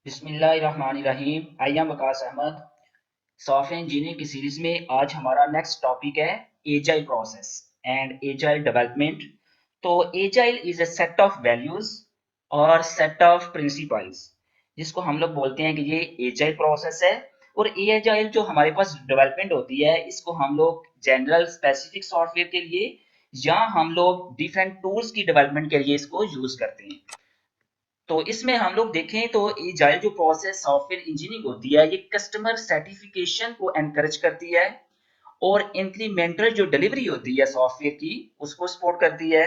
बिस्मिल्लाहिर्रहमानिर्रहीम। I am Waqas Ahmed. Software engineering की series में आज हमारा नेक्स्ट टॉपिक है agile process and agile development. तो agile is a set of values और सेट ऑफ प्रिंसिपल्स जिसको हम लोग बोलते हैं कि ये एजाइल प्रोसेस है। और एजाइल जो हमारे पास डेवलपमेंट होती है इसको हम लोग जनरल स्पेसिफिक सॉफ्टवेयर के लिए या हम लोग डिफरेंट टूल्स की डेवलपमेंट के लिए इसको यूज करते हैं। तो इसमें हम लोग देखें तो एजाइल जो प्रोसेस सॉफ्टवेयर इंजीनियरिंग होती है ये कस्टमर सर्टिफिकेशन को एनकरेज करती है और इंक्रीमेंटल जो डिलीवरी होती है सॉफ्टवेयर की उसको सपोर्ट करती है।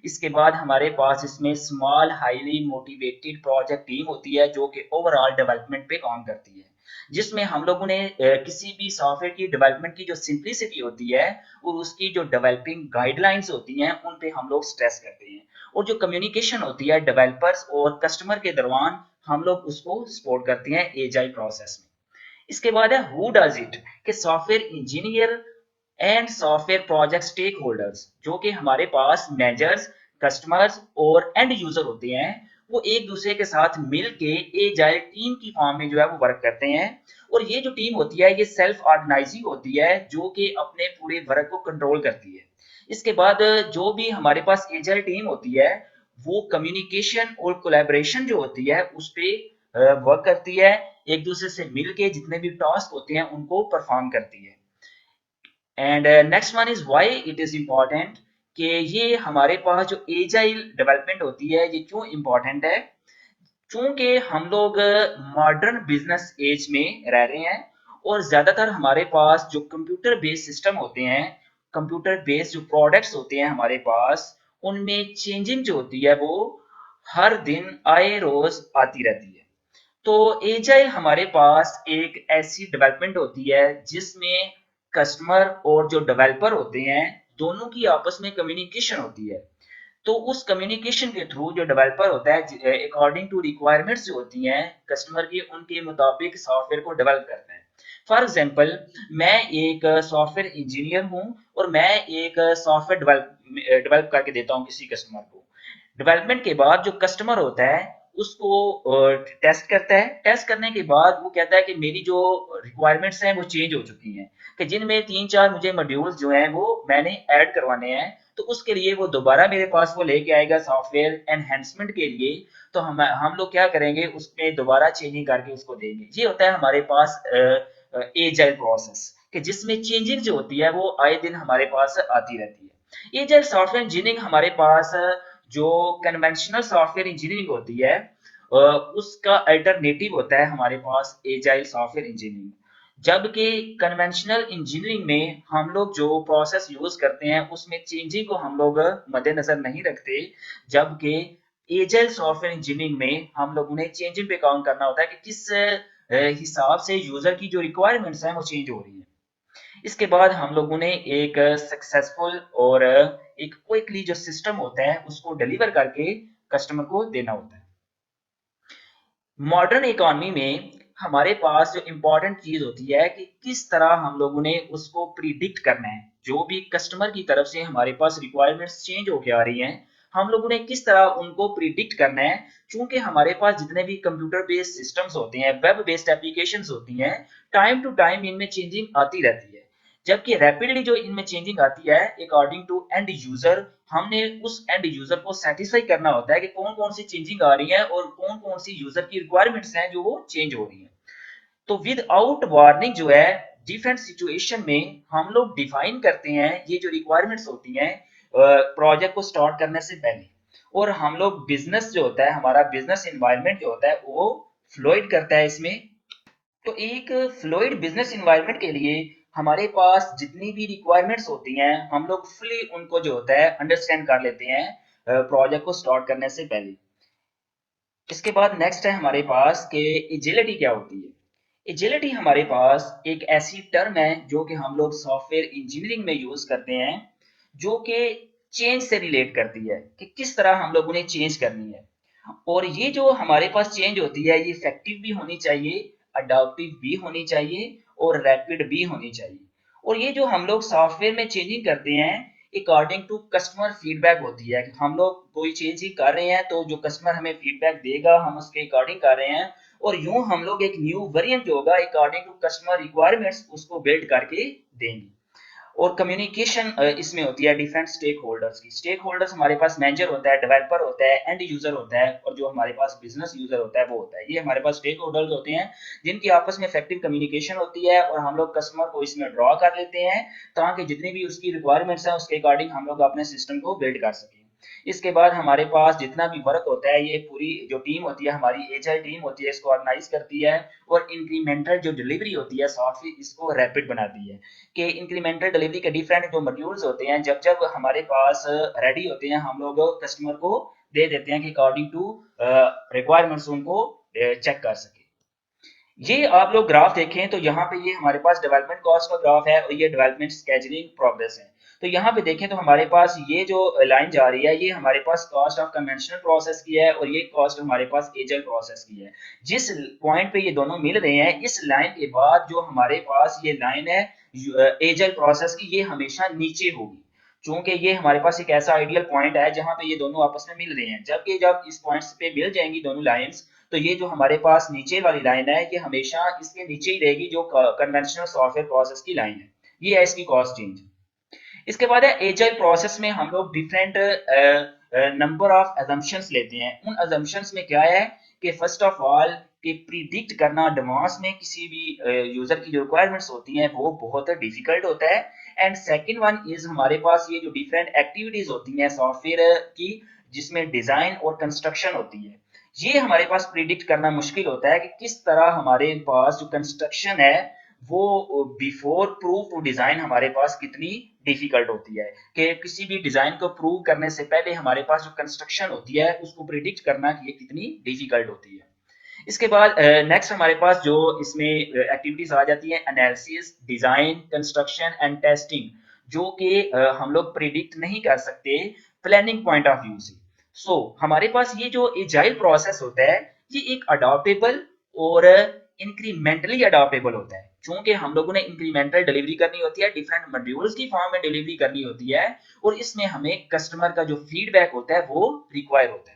इसके बाद हमारे पास इसमें small highly motivated project team होती है जो कि ओवरऑल डेवलपमेंट पे काम करती है, जिसमें हम लोगों ने किसी भी सॉफ्टवेयर की डेवलपमेंट की जो सिंप्लिसिटी होती है और उसकी जो डेवलपिंग गाइडलाइंस होती हैं उन पे हम लोग स्ट्रेस करते हैं। और जो कम्युनिकेशन होती है डेवलपर्स और कस्टमर के दरमियान हम लोग उसको सपोर्ट करते हैं एजाइल प्रोसेस में। इसके बाद है हु डज इट, कि software engineer and software project stakeholders जो कि हमारे पास मैनेजर्स, कस्टमर्स और एंड यूजर होते हैं, वो एक दूसरे के साथ मिल के एजाइल टीम की फॉर्म में जो है वो वर्क करते हैं। और ये जो टीम होती है ये सेल्फ ऑर्गेनाइजिंग होती है जो कि अपने पूरे वर्क को कंट्रोल करती है। इसके बाद जो भी हमारे पास एजाइल टीम होती है वो कम्युनिकेशन और कोलैबोरेशन जो होती है उस पे वर्क करती है, एक दूसरे से मिल के जितने भी टास्क होते हैं उनको परफॉर्म करती है। And next one is why it is important, कि ये हमारे पास जो एजाइल डेवलपमेंट होती है ये क्यों इम्पोर्टेंट है। चूंकि हम लोग मॉडर्न बिजनेस एज में रह रहे हैं और ज्यादातर हमारे पास जो कंप्यूटर बेस्ड सिस्टम होते हैं, कंप्यूटर बेस्ड जो प्रोडक्ट्स होते हैं हमारे पास, उनमें चेंजिंग जो होती है वो हर दिन आए रोज आती रहती है। तो एजाइल हमारे पास एक ऐसी डेवलपमेंट होती है जिसमें कस्टमर और जो डेवलपर होते हैं दोनों की आपस में कम्युनिकेशन होती है। तो उस कम्युनिकेशन के थ्रू जो डेवलपर होता है अकॉर्डिंग टू रिक्वायरमेंट्स जो होती हैं कस्टमर की उनके मुताबिक सॉफ्टवेयर को डेवलप करता है। फॉर एग्जांपल, मैं एक सॉफ्टवेयर इंजीनियर हूं और मैं एक सॉफ्टवेयर डेवलप करके देता हूं किसी कस्टमर को। डेवलपमेंट के बाद जो कस्टमर होता है उसको टेस्ट करता है, टेस्ट करने के बाद वो कहता है कि मेरी जो रिक्वायरमेंट्स हैं वो चेंज हो चुकी हैं, कि जिनमें 3-4 मुझे मॉड्यूल्स जो हैं वो मैंने ऐड करवाने हैं। तो उसके लिए वो दोबारा मेरे पास वो लेके आएगा सॉफ्टवेयर एनहेंसमेंट के लिए। तो हम लोग क्या करेंगे उसमें दोबारा चेंजिंग करके उसको देंगे। ये होता है हमारे पास एजाइल प्रोसेस, कि जिसमें चेंजिंग जो होती है वो आए दिन हमारे पास आती रहती है। एजाइल सॉफ्टवेयर इंजीनियरिंग हमारे पास जो कन्वेंशनल सॉफ्टवेयर इंजीनियरिंग होती है उसका अल्टरनेटिव होता है हमारे पास एजाइल सॉफ्टवेयर इंजीनियरिंग। जबकि कन्वेंशनल इंजीनियरिंग में हम लोग जो प्रोसेस यूज करते हैं उसमें चेंजिंग को हम लोग मद्देनजर नहीं रखते, जबकि एजाइल सॉफ्टवेयर इंजीनियरिंग में हम लोगों ने चेंजिंग पे काम करना होता है कि किस हिसाब से यूजर की जो रिक्वायरमेंट्स हैं वो चेंज हो रही है। इसके बाद हम लोगों ने एक सक्सेसफुल और एक क्विकली जो सिस्टम होता है उसको डिलीवर करके कस्टमर को देना होता है। मॉडर्न इकोनॉमी में हमारे पास जो इम्पोर्टेंट चीज होती है कि किस तरह हम लोगों ने उसको प्रिडिक्ट करना है। जो भी कस्टमर की तरफ से हमारे पास रिक्वायरमेंट्स चेंज होके आ रही हैं हम लोगों ने किस तरह उनको प्रिडिक्ट करना है। चूंकि हमारे पास जितने भी कंप्यूटर बेस्ड सिस्टम्स होते हैं, वेब बेस्ड एप्लीकेशंस होती हैं, टाइम टू टाइम इनमें चेंजिंग आती रहती है। जबकि रैपिडली जो इनमें चेंजिंग आती है अकॉर्डिंग टू एंड यूजर, हमने उस एंड यूजर को सेटिस्फाई करना होता है कि कौन कौन सी चेंजिंग आ रही है और कौन कौन सी यूजर की रिक्वायरमेंट्स हैं जो वो चेंज हो रही है। तो विदाउट वार्निंग जो है डिफरेंट सिचुएशन में हम लोग डिफाइन करते हैं ये जो रिक्वायरमेंट्स होती हैं प्रोजेक्ट को स्टार्ट करने से पहले। और हम लोग बिजनेस जो होता है हमारा बिजनेस एनवायरनमेंट जो होता है वो फ्लोइड करता है इसमें। तो एक फ्लोइड बिजनेस एनवायरनमेंट के लिए हमारे पास जितनी भी रिक्वायरमेंट्स होती हैं हम लोग फुली उनको जो होता है अंडरस्टैंड कर लेते हैं प्रोजेक्ट को स्टार्ट करने से पहले। इसके बाद नेक्स्ट है हमारे पास कि एजिलिटी क्या होती है। एजिलिटी हमारे पास एक ऐसी टर्म है जो कि हम लोग सॉफ्टवेयर इंजीनियरिंग में यूज करते हैं, जो कि चेंज से रिलेट करती है कि किस तरह हम लोग उन्हें चेंज करनी है। और ये जो हमारे पास चेंज होती है ये इफेक्टिव भी होनी चाहिए, अडॉप्टिव भी होनी चाहिए और रैपिड भी होनी चाहिए। और ये जो हम लोग सॉफ्टवेयर में चेंजिंग करते हैं अकॉर्डिंग टू कस्टमर फीडबैक होती है कि हम लोग कोई चेंजिंग कर रहे हैं तो जो कस्टमर हमें फीडबैक देगा हम उसके अकॉर्डिंग कर रहे हैं। और यूं हम लोग एक न्यू वेरिएंट जो होगा अकॉर्डिंग टू कस्टमर रिक्वायरमेंट्स उसको बिल्ड करके देंगे। और कम्युनिकेशन इसमें होती है डिफरेंट स्टेक होल्डर्स की। स्टेक होल्डर्स हमारे पास मैनेजर होता है, डेवलपर होता है, एंड यूजर होता है, और जो हमारे पास बिजनेस यूजर होता है वो होता है। ये हमारे पास स्टेक होल्डर्स होते हैं जिनकी आपस में इफेक्टिव कम्युनिकेशन होती है, और हम लोग कस्टमर को इसमें ड्रॉ कर लेते हैं ताकि जितनी भी उसकी रिक्वायरमेंट्स हैं उसके अकॉर्डिंग हम लोग अपने सिस्टम को बिल्ड कर सकें। इसके बाद हमारे पास जितना भी वर्क होता है, ये पूरी जो टीम होती है हमारी एजाइल टीम होती है, इसको ऑर्गेनाइज करती है, और इंक्रीमेंटल जो डिलीवरी होती है सॉफ्टवेयर इसको रैपिड बनाती है। कि इंक्रीमेंटल डिलीवरी के डिफरेंट जो मॉड्यूल्स होते हैं जब जब हमारे पास रेडी होते हैं हम लोग कस्टमर को दे देते हैं कि अकॉर्डिंग टू रिक्वायरमेंट्स उनको चेक कर सके। ये आप लोग ग्राफ देखें तो यहाँ पे ये हमारे पास डेवलपमेंट कॉस्ट का ग्राफ है और ये डेवलपमेंट स्केजुलिंग प्रोग्रेस है। तो यहाँ पे देखें तो हमारे पास ये जो लाइन जा रही है ये हमारे पास कॉस्ट ऑफ कन्वेंशनल प्रोसेस की है, और ये कॉस्ट हमारे पास एजाइल प्रोसेस की है। जिस पॉइंट पे ये दोनों मिल रहे हैं इस लाइन के बाद जो हमारे पास ये लाइन है एजाइल प्रोसेस की, ये हमेशा नीचे होगी, चूंकि ये हमारे पास एक ऐसा आइडियल पॉइंट है जहां पे ये दोनों आपस में मिल रहे हैं। जबकि जब इस पॉइंट्स पे मिल जाएंगी दोनों लाइंस, तो ये जो हमारे पास नीचे वाली लाइन है ये हमेशा इसके नीचे ही रहेगी जो कन्वेंशनल सॉफ्टवेयर प्रोसेस की लाइन है। ये है इसकी कॉस्ट चेंज। इसके बाद है एजाइल प्रोसेस में हम लोग डिफरेंट नंबर ऑफ अजम्पशंस लेते हैं। उन अजम्पशंस में क्या है कि फर्स्ट ऑफ ऑल कि प्रिडिक्ट करना एडवांस में किसी भी यूजर की जो रिक्वायरमेंट्स होती हैं वो बहुत डिफिकल्ट होता है। एंड सेकंड वन इज हमारे पास ये जो डिफरेंट एक्टिविटीज होती हैं सॉफ्टवेयर की जिसमें डिजाइन और कंस्ट्रक्शन होती है, ये हमारे पास प्रिडिक्ट करना मुश्किल होता है कि किस तरह हमारे पास जो कंस्ट्रक्शन है वो बिफोर प्रूव टू डिजाइन हमारे पास कितनी डिफिकल्ट होती है। कि किसी भी डिजाइन को प्रूव करने से पहले हमारे पास जो कंस्ट्रक्शन होती है उसको प्रिडिक्ट करना कि ये कितनी डिफिकल्ट होती है। इसके बाद नेक्स्ट हमारे पास जो इसमें एक्टिविटीज आ जाती है analysis, design, construction and testing, जो कि हम लोग प्रिडिक्ट नहीं कर सकते प्लानिंग पॉइंट ऑफ व्यू से। सो हमारे पास ये जो एजाइल प्रोसेस होता है ये एक अडॉप्टेबल और इंक्रीमेंटली अडॉप्टेबल होता है। चूंकि हम लोगों ने इंक्रीमेंटल डिलीवरी करनी होती है, डिफरेंट मॉड्यूल्स की फॉर्म में डिलीवरी करनी होती है, और इसमें हमें कस्टमर का जो फीडबैक होता है वो रिक्वायर होता है।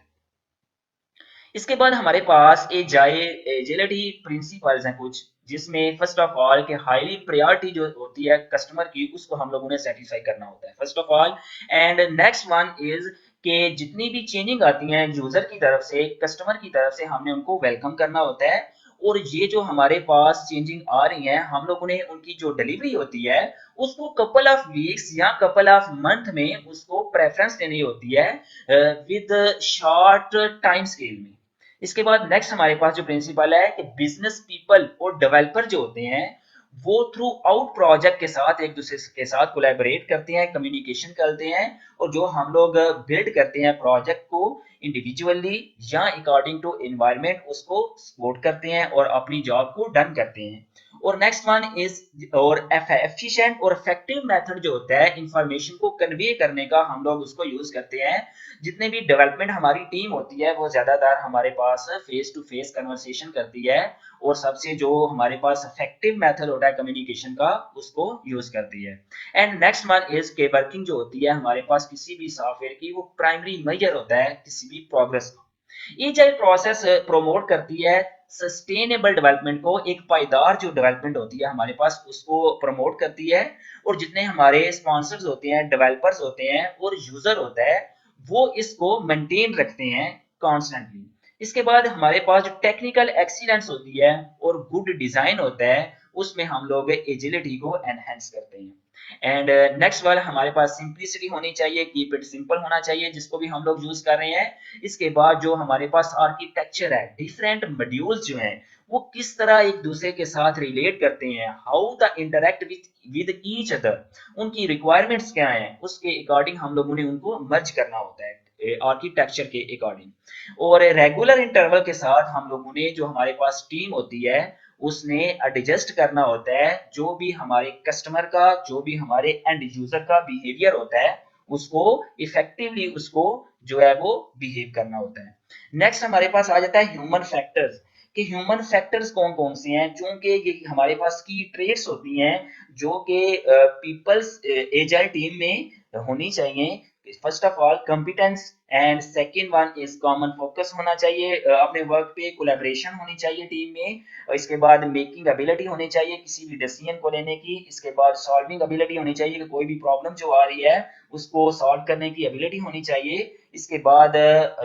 इसके बाद हमारे पास एजिलिटी प्रिंसिपल्स हैं कुछ, जिसमें फर्स्ट ऑफ ऑल के हाईली प्रायोरिटी जो होती है कस्टमर की उसको हम लोगों ने सेटिस्फाई करना होता है first of all. And next one is कि जितनी भी चेंजिंग आती हैं यूजर की तरफ से, कस्टमर की तरफ से, हमने उनको वेलकम करना होता है। और ये जो हमारे पास चेंजिंग आ रही है हम लोगों ने उनकी जो डिलीवरी होती है उसको कपल ऑफ वीक्स या कपल ऑफ मंथ में उसको प्रेफरेंस देनी होती है विद शॉर्ट टाइम स्केल में। इसके बाद नेक्स्ट हमारे पास जो प्रिंसिपल है कि बिजनेस पीपल और डेवलपर जो होते हैं वो थ्रू आउट प्रोजेक्ट के साथ एक दूसरे के साथ कोलैबोरेट करते हैं, कम्युनिकेशन करते हैं, और जो हम लोग बिल्ड करते हैं प्रोजेक्ट को इंडिविजुअली या अकॉर्डिंग टू एनवायरनमेंट उसको सपोर्ट करते हैं और अपनी जॉब को डन करते हैं। और नेक्स्ट वन इज और एफिशिएंट और इफेक्टिव मेथड जो होता है इंफॉर्मेशन को कन्वे करने का हम लोग उसको यूज करते हैं। जितने भी डेवलपमेंट हमारी टीम होती है वो ज्यादातर हमारे पास फेस टू फेस कन्वर्सेशन करती है, और सबसे जो हमारे पास इफेक्टिव मेथड होता है कम्युनिकेशन का उसको यूज करती है। एंड नेक्स्ट वन इज के वर्किंग जो होती है हमारे पास किसी भी सॉफ्टवेयर की वो प्राइमरी मेजर होता है किसी भी प्रोग्रेस का। एजाइल प्रोसेस प्रमोट करती है सस्टेनेबल डेवलपमेंट को, एक पायदार जो डेवलपमेंट होती है हमारे पास उसको प्रमोट करती है। और जितने हमारे स्पॉन्सर्स होते हैं, डेवलपर्स होते हैं और यूजर होता है वो इसको मेंटेन रखते हैं कॉन्स्टेंटली। इसके बाद हमारे पास जो टेक्निकल एक्सीलेंस होती है और गुड डिजाइन होता है उसमें हम लोग एजिलिटी को एनहेंस करते हैं। एंड नेक्स्ट वाला हमारे पास सिंपलिसिटी होनी चाहिए, कीप इट सिंपल होना चाहिए जिसको भी हम लोग यूज कर रहे हैं। इसके बाद जो हमारे पास आर्किटेक्चर है, डिफरेंट मॉड्यूल्स जो हैं वो किस तरह एक दूसरे के साथ रिलेट करते हैं, how the interact with each other, उनकी रिक्वायरमेंट्स क्या हैं उसके अकॉर्डिंग हम लोगों ने उनको मर्ज करना होता है आर्किटेक्चर के अकॉर्डिंग। और रेगुलर इंटरवल के साथ हम लोगों ने जो हमारे पास टीम होती है उसने एडजस्ट करना होता है जो भी हमारे कस्टमर का, जो भी हमारे एंड यूजर का बिहेवियर होता है उसको इफेक्टिवली उसको जो है वो बिहेव करना होता है। नेक्स्ट हमारे पास आ जाता है ह्यूमन फैक्टर्स, कि ह्यूमन फैक्टर्स कौन कौन से हैं, चूंकि ये हमारे पास की ट्रेड्स होती हैं जो कि पीपल्स एजाइल टीम में होनी चाहिए first of all competence and second one is common focus होना चाहिए, अपने वर्क पे कोलैबोरेशन होनी चाहिए टीम में, और इसके बाद मेकिंग एबिलिटी होनी चाहिए किसी भी डिसीजन को लेने की, इसके बाद सॉल्विंग एबिलिटी होनी चाहिए कि कोई भी प्रॉब्लम जो आ रही है उसको सॉल्व करने की एबिलिटी होनी चाहिए, इसके बाद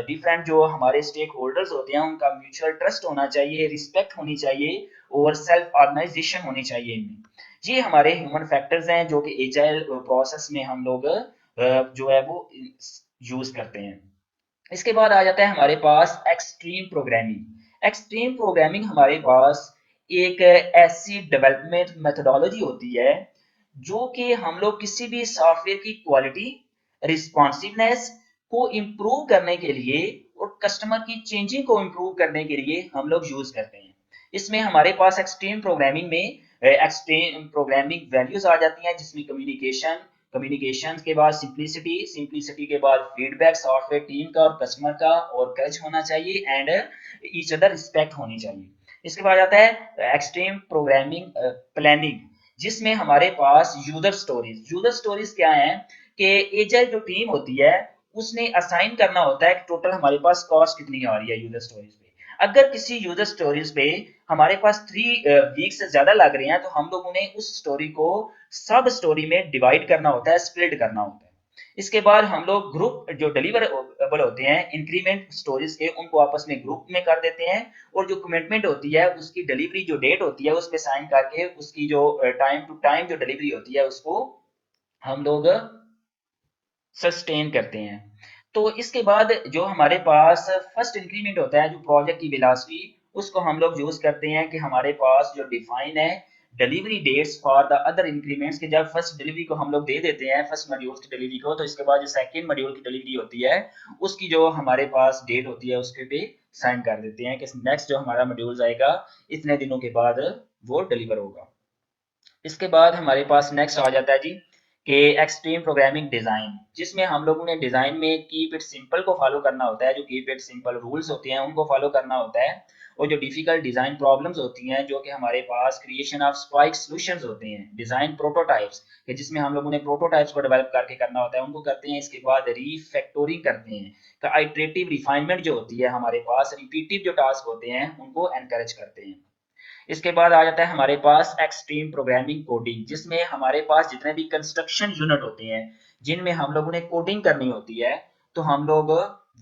डिफरेंट जो हमारे स्टेक होल्डर्स होते हैं उनका म्यूचुअल ट्रस्ट होना चाहिए, रिस्पेक्ट होनी चाहिए और सेल्फ ऑर्गेनाइजेशन होनी चाहिए इनमें। ये हमारे ह्यूमन फैक्टर्स हैं जो कि एजाइल प्रोसेस में हम लोग जो है वो यूज करते हैं। इसके बाद आ जाता है हमारे पास एक्सट्रीम प्रोग्रामिंग। एक्सट्रीम प्रोग्रामिंग हमारे पास एक ऐसी डेवलपमेंट मेथोडोलॉजी होती है जो कि हम लोग किसी भी सॉफ्टवेयर की क्वालिटी, रिस्पॉन्सिवनेस को इम्प्रूव करने के लिए और कस्टमर की चेंजिंग को इम्प्रूव करने के लिए हम लोग यूज करते हैं। इसमें हमारे पास एक्सट्रीम प्रोग्रामिंग में एक्सट्रीम प्रोग्रामिंग वैल्यूज आ जाती हैं जिसमें कम्युनिकेशन, कम्युनिकेशन के बाद सिंप्लिसिटी, सिंप्लिसिटी के बाद फीडबैक सॉफ्टवेयर टीम का और कस्टमर का, और करेज होना चाहिए एंड ईच अदर रिस्पेक्ट होनी चाहिए। इसके बाद आता है एक्सट्रीम प्रोग्रामिंग प्लानिंग जिसमें हमारे पास यूजर स्टोरीज। यूजर स्टोरीज क्या है कि एजाइल जो टीम होती है उसने असाइन करना होता है कि टोटल हमारे पास कॉस्ट कितनी आ रही है यूजर स्टोरीज पे। अगर किसी यूजर स्टोरीज पे हमारे पास 3 वीक से ज्यादा लग रहे हैं तो हम लोगों ने उस स्टोरी को सब स्टोरी में डिवाइड करना होता है, स्प्लिट करना होता है। इसके बाद हम लोग ग्रुप जो डिलीवरेबल होते हैं इंक्रीमेंट स्टोरीज के उनको आपस में ग्रुप में कर देते हैं, और जो कमिटमेंट होती है उसकी डिलीवरी जो डेट होती है उसमें साइन करके उसकी जो टाइम टू टाइम जो डिलीवरी होती है उसको हम लोग सस्टेन करते हैं। तो इसके बाद जो हमारे पास फर्स्ट इंक्रीमेंट होता है जो प्रोजेक्ट की वेलोसिटी, उसको हम लोग यूज करते हैं कि हमारे पास जो डिफाइन है delivery dates for the other increments के, जब फर्स्ट डिलीवरी को हम लोग दे देते हैं फर्स्ट मॉड्यूल की डिलीवरी को, तो इसके बाद जो सेकंड मॉड्यूल की डिलीवरी होती है उसकी जो हमारे पास डेट होती है उसके पे साइन कर देते हैं कि नेक्स्ट जो हमारा मॉड्यूल आएगा इतने दिनों के बाद वो डिलीवर होगा। इसके बाद हमारे पास नेक्स्ट आ जाता है जी कि एक्सट्रीम प्रोग्रामिंग डिजाइन, जिसमें हम लोगों ने डिजाइन में कीप इट सिंपल को फॉलो करना होता है, जो कीप इट सिंपल रूल्स होते हैं उनको फॉलो करना होता है, और जो डिफिकल्ट डिजाइन प्रॉब्लम्स होती हैं जो कि हमारे पास क्रिएशन ऑफ स्पाइक सॉल्यूशंस होते हैं, डिजाइन प्रोटोटाइप्स कि जिसमें हम लोगों ने प्रोटोटाइप्स को डेवलप करके करना होता है उनको करते हैं। इसके बाद रीफैक्टोरिंग करते हैं, तो आइटरेटिव रिफाइनमेंट जो होती है हमारे पास रिपीटिव जो टास्क होते हैं उनको एनकरेज करते हैं। इसके बाद आ जाता है हमारे पास एक्सट्रीम प्रोग्रामिंग कोडिंग, जिसमें हमारे पास जितने भी कंस्ट्रक्शन यूनिट होते हैं जिनमें हम लोगों ने कोडिंग करनी होती है, तो हम लोग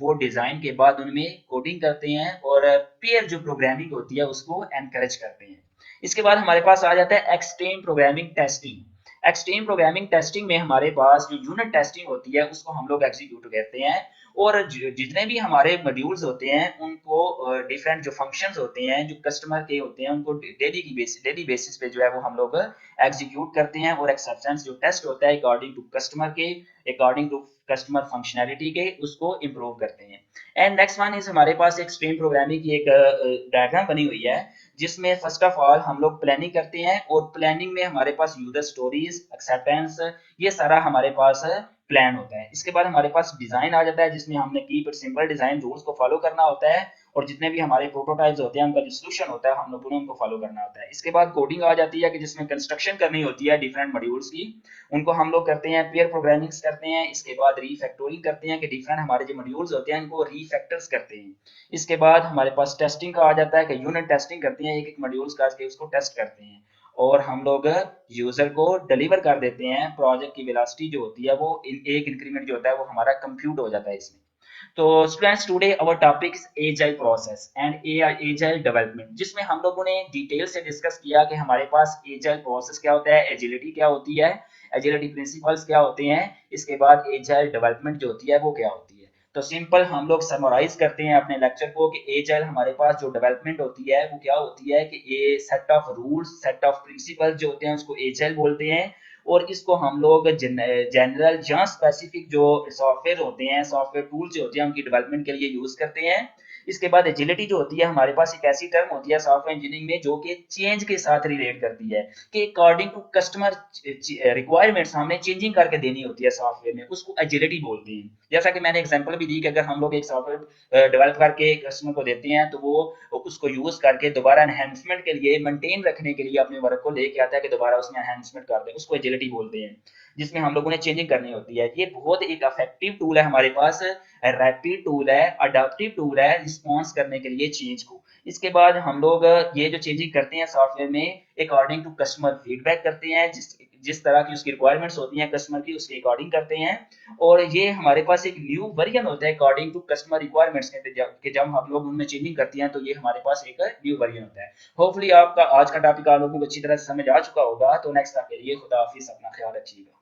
वो डिजाइन के बाद उनमें कोडिंग करते हैं और पेयर जो प्रोग्रामिंग होती है उसको एनकरेज करते हैं। इसके बाद हमारे पास आ जाता है extreme programming testing. Extreme programming testing में हमारे पास जो यूनिट टेस्टिंग होती है उसको हम लोग एग्जीक्यूट करते हैं, और जितने भी हमारे मॉड्यूल्स होते हैं उनको डिफरेंट जो फंक्शंस होते हैं जो कस्टमर के होते हैं उनको डेली बेसिस पे जो है वो हम लोग एग्जीक्यूट करते हैं, और एक्सेप्टेंस जो टेस्ट होता है अकॉर्डिंग टू कस्टमर के, अकॉर्डिंग टू कस्टमर फंक्शनैलिटी के उसको इम्प्रूव करते हैं। एंड नेक्स्ट वन इज हमारे पास एक्सट्रीम प्रोग्रामिंग की एक डायग्राम बनी हुई है जिसमें फर्स्ट ऑफ ऑल हम लोग प्लानिंग करते हैं, और प्लानिंग में हमारे पास यूजर स्टोरीज, एक्सेप्टेंस, ये सारा हमारे पास प्लान होता है। इसके बाद हमारे पास डिजाइन आ जाता है जिसमें हमने keep it simple design rules को फॉलो करना होता है, और जितने भी हमारे प्रोटोटाइप्स होते हैं उनका जो सोल्यूशन होता है हम लोगों ने उनको फॉलो करना होता है। इसके बाद कोडिंग आ जाती है कि जिसमें कंस्ट्रक्शन करनी होती है डिफरेंट मॉड्यूल्स की, उनको हम लोग करते हैं, पेयर प्रोग्रामिंग करते हैं। इसके बाद रीफैक्टोरिंग करते हैं कि डिफरेंट हमारे जो मॉड्यूल्स होते हैं इनको रीफैक्टर्स करते हैं। इसके बाद हमारे पास टेस्टिंग का आ जाता है कि यूनिट टेस्टिंग करते हैं, एक एक मॉड्यूल्स करके उसको टेस्ट करते हैं, और हम लोग यूजर को डिलीवर कर देते हैं। प्रोजेक्ट की वेलोसिटी जो होती है वो एक इंक्रीमेंट जो होता है वो हमारा कंप्यूट हो जाता है इसमें। तो students today our topic is agile process and agile development, जिसमें हम लोगों ने डिटेल से डिस्कस किया कि हमारे पास एजाइल प्रोसेस क्या होता है, एजिलिटी क्या होती है, एजिलिटी प्रिंसिपल्स क्या होते हैं, इसके बाद एजाइल डेवलपमेंट जो होती है वो क्या होती है। तो सिंपल हम लोग समराइज करते हैं अपने लेक्चर को कि एजाइल हमारे पास जो डेवलपमेंट होती है वो क्या होती है कि ये set of rules, set of principle जो होते हैं उसको एजाइल बोलते हैं, और इसको हम लोग जनरल या स्पेसिफिक जो सॉफ्टवेयर होते हैं, सॉफ्टवेयर टूल्स जो होते हैं उनकी डेवलपमेंट के लिए यूज करते हैं। इसके बाद एजिलिटी जो होती है हमारे पास एक ऐसी टर्म होती है सॉफ्टवेयर इंजीनियरिंग में जो कि चेंज के साथ रिलेट करती है कि अकॉर्डिंग टू कस्टमर रिक्वायरमेंट्स हमें चेंजिंग करके देनी होती है सॉफ्टवेयर में, उसको एजिलिटी बोलते हैं। जैसा कि मैंने एग्जांपल भी दी कि अगर हम लोग एक सॉफ्टवेयर डेवलप करके कस्टमर को देते हैं तो वो उसको यूज करके दोबारा एनहेंसमेंट के लिए, मेंटेन रखने के लिए अपने वर्क को लेके आता है कि दोबारा उसमें एनहेंसमेंट कर दें, उसको एजिलिटी एजेबिलिटी बोलते हैं, जिसमें हम लोगों ने चेंजिंग करनी होती है। ये बहुत एक इफेक्टिव टूल है हमारे पास, रैपिड टूल है, अडैप्टिव टूल है रिस्पॉन्स करने के लिए चेंज को। इसके बाद हम लोग ये जो चेंजिंग करते हैं सॉफ्टवेयर में अकॉर्डिंग टू कस्टमर फीडबैक करते हैं, जिस जिस तरह की उसकी रिक्वायरमेंट्स होती हैं कस्टमर की, उसके अकॉर्डिंग करते हैं। और ये हमारे पास एक न्यू वर्जन होता है अकॉर्डिंग टू कस्टमर रिक्वायरमेंट्स के, जब हम लोग उनमें चेंजिंग करते हैं तो ये हमारे पास एक न्यू वर्जन होता है। होपफुली आपका आज का टॉपिक आप लोगों को अच्छी तरह से समझ आ चुका होगा। तो नेक्स्ट आपके लिए खुदा हाफिज, अपना ख्याल रखिएगा।